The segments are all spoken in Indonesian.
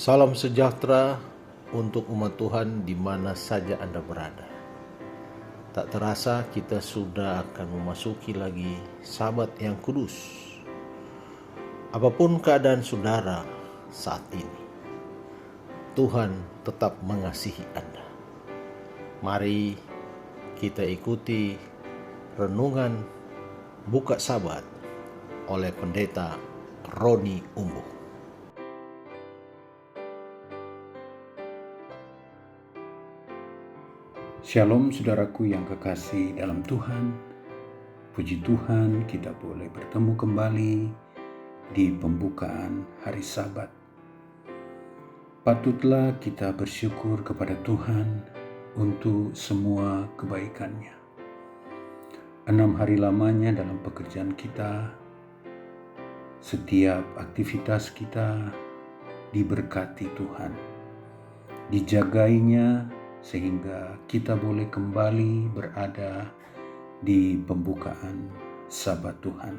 Salam sejahtera untuk umat Tuhan di mana saja Anda berada. Tak terasa kita sudah akan memasuki lagi Sabat yang kudus. Apapun keadaan saudara saat ini, Tuhan tetap mengasihi Anda. Mari kita ikuti renungan buka Sabat oleh Pendeta Roni Umbuh. Shalom saudaraku yang kekasih dalam Tuhan. Puji Tuhan kita boleh bertemu kembali di pembukaan hari Sabat. Patutlah kita bersyukur kepada Tuhan untuk semua kebaikan-Nya. 6 hari lamanya dalam pekerjaan kita, setiap aktivitas kita diberkati Tuhan, dijagainya sehingga kita boleh kembali berada di pembukaan Sabat Tuhan.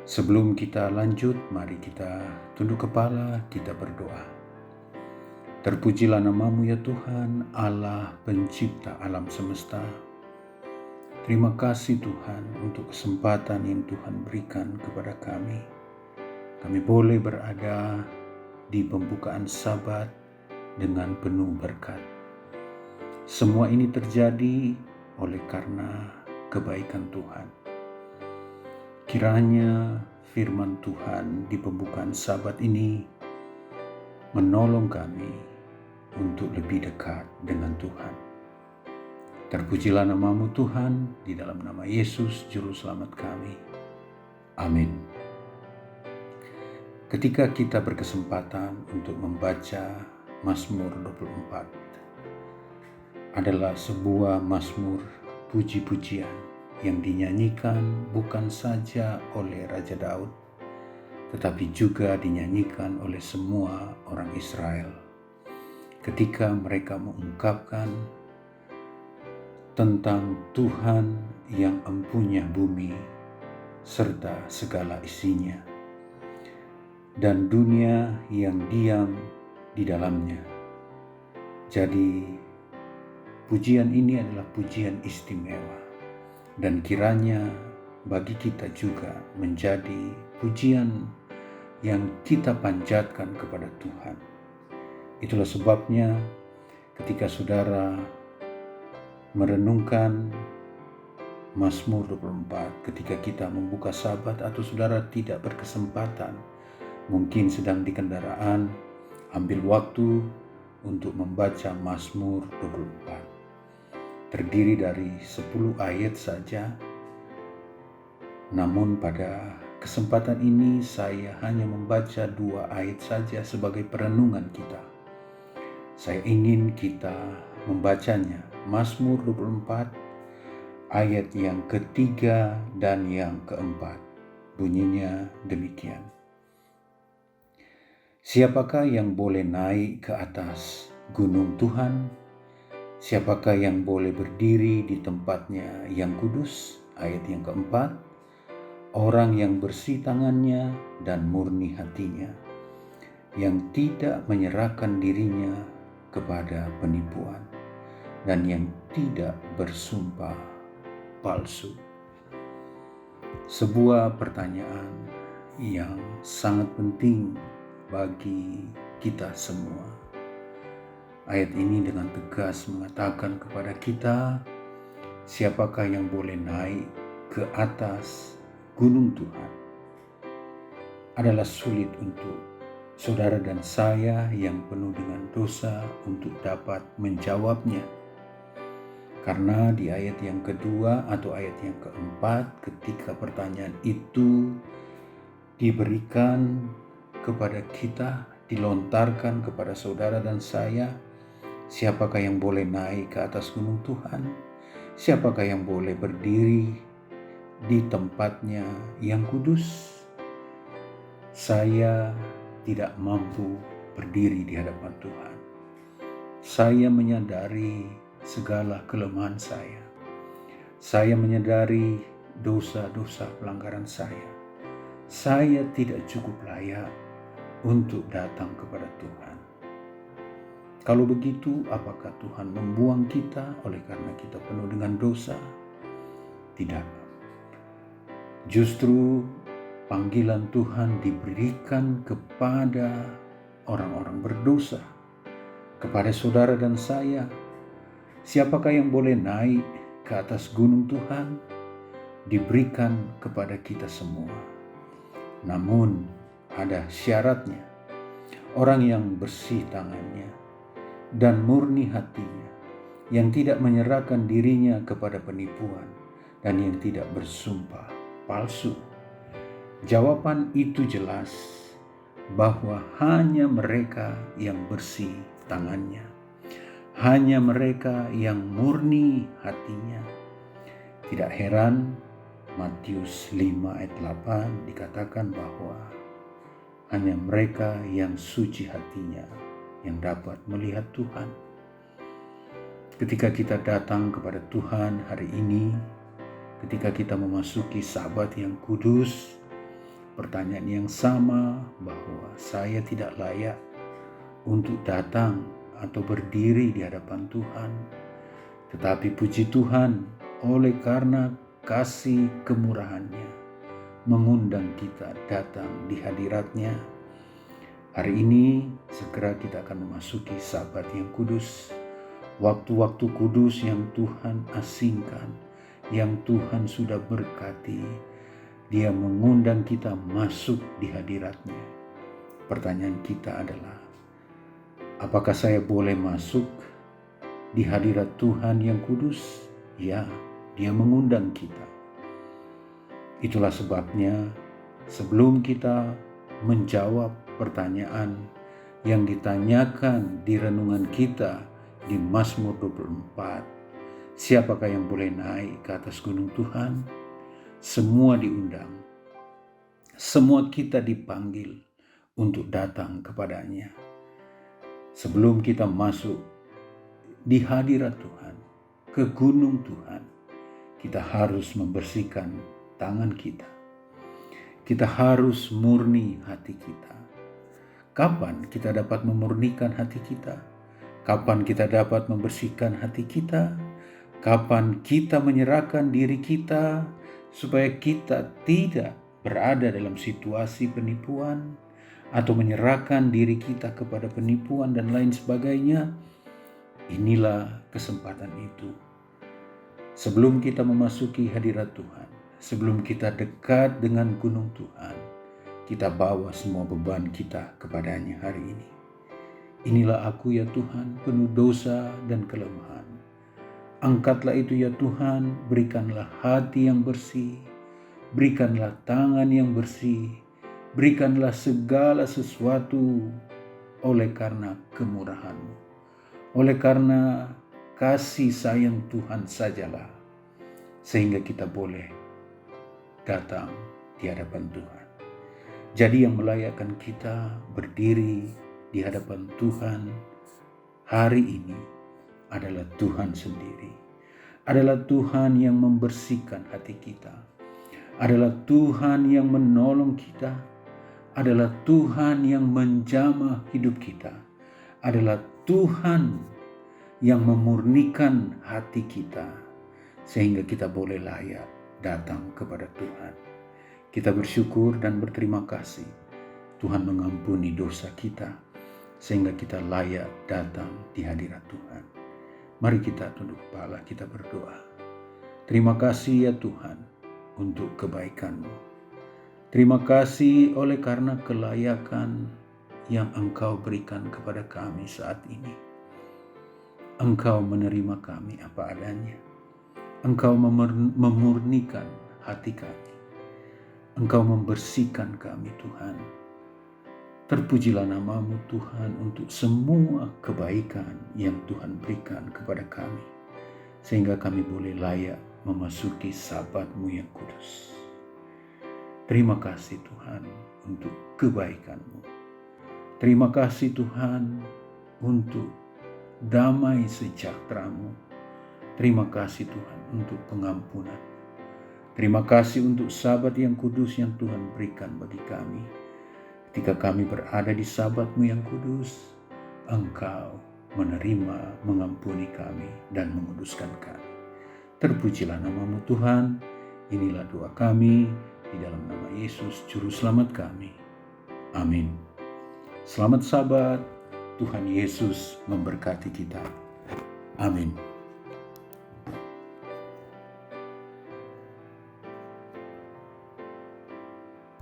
Sebelum kita lanjut, mari kita tunduk kepala, kita berdoa. Terpujilah nama-Mu ya Tuhan, Allah pencipta alam semesta. Terima kasih Tuhan untuk kesempatan yang Tuhan berikan kepada kami. Kami boleh berada di pembukaan Sabat dengan penuh berkat. Semua ini terjadi oleh karena kebaikan Tuhan. Kiranya firman Tuhan di pembukaan Sabat ini menolong kami untuk lebih dekat dengan Tuhan. Terpujilah nama-Mu Tuhan, di dalam nama Yesus Juru Selamat kami. Amin. Ketika kita berkesempatan untuk membaca Mazmur 24 adalah sebuah mazmur puji-pujian yang dinyanyikan bukan saja oleh Raja Daud, tetapi juga dinyanyikan oleh semua orang Israel ketika mereka mengungkapkan tentang Tuhan yang empunya bumi serta segala isinya, dan dunia yang diam di dalamnya. Jadi pujian ini adalah pujian istimewa, dan kiranya bagi kita juga menjadi pujian yang kita panjatkan kepada Tuhan. Itulah sebabnya ketika saudara merenungkan Mazmur 24, ketika kita membuka Sabat atau saudara tidak berkesempatan, mungkin sedang di kendaraan, ambil waktu untuk membaca Mazmur 24. Terdiri dari 10 ayat saja. Namun pada kesempatan ini saya hanya membaca 2 ayat saja sebagai perenungan kita. Saya ingin kita membacanya, Mazmur 24 ayat yang ketiga dan yang keempat. Bunyinya demikian. Siapakah yang boleh naik ke atas gunung Tuhan? Siapakah yang boleh berdiri di tempatnya yang kudus? Ayat yang keempat. Orang yang bersih tangannya dan murni hatinya, yang tidak menyerahkan dirinya kepada penipuan, dan yang tidak bersumpah palsu. Sebuah pertanyaan yang sangat penting bagi kita semua. Ayat ini dengan tegas mengatakan kepada kita, siapakah yang boleh naik ke atas gunung Tuhan? Adalah sulit untuk saudara dan saya yang penuh dengan dosa untuk dapat menjawabnya. Karena di ayat yang kedua atau ayat yang keempat, ketika pertanyaan itu diberikan kepada kita, dilontarkan kepada saudara dan saya, siapakah yang boleh naik ke atas gunung Tuhan? Siapakah yang boleh berdiri di tempatnya yang kudus? Saya tidak mampu berdiri di hadapan Tuhan. Saya menyadari segala kelemahan saya. Saya menyadari dosa-dosa pelanggaran saya. Saya tidak cukup layak untuk datang kepada Tuhan. Kalau begitu, apakah Tuhan membuang kita oleh karena kita penuh dengan dosa? Tidak. Justru panggilan Tuhan diberikan kepada orang-orang berdosa, kepada saudara dan saya. Siapakah yang boleh naik ke atas gunung Tuhan? Diberikan kepada kita semua. Namun ada syaratnya. Orang yang bersih tangannya dan murni hatinya, yang tidak menyerahkan dirinya kepada penipuan dan yang tidak bersumpah palsu. Jawaban itu jelas bahwa hanya mereka yang bersih tangannya, hanya mereka yang murni hatinya. Tidak heran Matius 5 ayat 8 dikatakan bahwa hanya mereka yang suci hatinya yang dapat melihat Tuhan. Ketika kita datang kepada Tuhan hari ini, ketika kita memasuki Sabat yang kudus, pertanyaan yang sama bahwa saya tidak layak untuk datang atau berdiri di hadapan Tuhan. Tetapi puji Tuhan, oleh karena kasih kemurahan-Nya, mengundang kita datang di hadirat-Nya. Hari ini segera kita akan memasuki Sabat yang kudus, waktu-waktu kudus yang Tuhan asingkan, yang Tuhan sudah berkati. Dia mengundang kita masuk di hadirat-Nya. Pertanyaan kita adalah, apakah saya boleh masuk di hadirat Tuhan yang kudus? Ya, Dia mengundang kita. Itulah sebabnya sebelum kita menjawab pertanyaan yang ditanyakan di renungan kita di Mazmur 24, siapakah yang boleh naik ke atas gunung Tuhan? Semua diundang, semua kita dipanggil untuk datang kepadanya. Sebelum kita masuk di hadirat Tuhan, ke gunung Tuhan, kita harus membersihkan tangan kita. Kita harus murni hati kita. Kapan kita dapat memurnikan hati kita? Kapan kita dapat membersihkan hati kita? Kapan kita menyerahkan diri kita supaya kita tidak berada dalam situasi penipuan atau menyerahkan diri kita kepada penipuan dan lain sebagainya? Inilah kesempatan itu. Sebelum kita memasuki hadirat Tuhan, sebelum kita dekat dengan gunung Tuhan, kita bawa semua beban kita kepadanya hari ini. Inilah aku ya Tuhan, penuh dosa dan kelemahan. Angkatlah itu ya Tuhan, berikanlah hati yang bersih, berikanlah tangan yang bersih, berikanlah segala sesuatu oleh karena kemurahan-Mu, oleh karena kasih sayang Tuhan sajalah, sehingga kita boleh datang di hadapan Tuhan. Jadi yang melayakkan kita berdiri di hadapan Tuhan hari ini adalah Tuhan sendiri. Adalah Tuhan yang membersihkan hati kita. Adalah Tuhan yang menolong kita. Adalah Tuhan yang menjamah hidup kita. Adalah Tuhan yang memurnikan hati kita sehingga kita boleh layak datang kepada Tuhan. Kita bersyukur dan berterima kasih Tuhan mengampuni dosa kita sehingga kita layak datang di hadirat Tuhan. Mari kita tunduk kepala, kita berdoa. Terima kasih ya Tuhan untuk kebaikan-Mu. Terima kasih oleh karena kelayakan yang Engkau berikan kepada kami saat ini. Engkau menerima kami apa adanya. Engkau memurnikan hati kami. Engkau membersihkan kami Tuhan. Terpujilah nama-Mu Tuhan untuk semua kebaikan yang Tuhan berikan kepada kami. Sehingga kami boleh layak memasuki Sabat-Mu yang kudus. Terima kasih Tuhan untuk kebaikan-Mu. Terima kasih Tuhan untuk damai sejahtera-Mu. Terima kasih Tuhan untuk pengampunan. Terima kasih untuk Sabat yang kudus yang Tuhan berikan bagi kami. ketika kami berada di Sabat-Mu yang kudus, Engkau menerima, mengampuni kami, dan menguduskan kami. Terpujilah nama-Mu Tuhan. Inilah doa kami di dalam nama Yesus Juru Selamat kami. Amin. Selamat Sabat, Tuhan Yesus memberkati kita. Amin.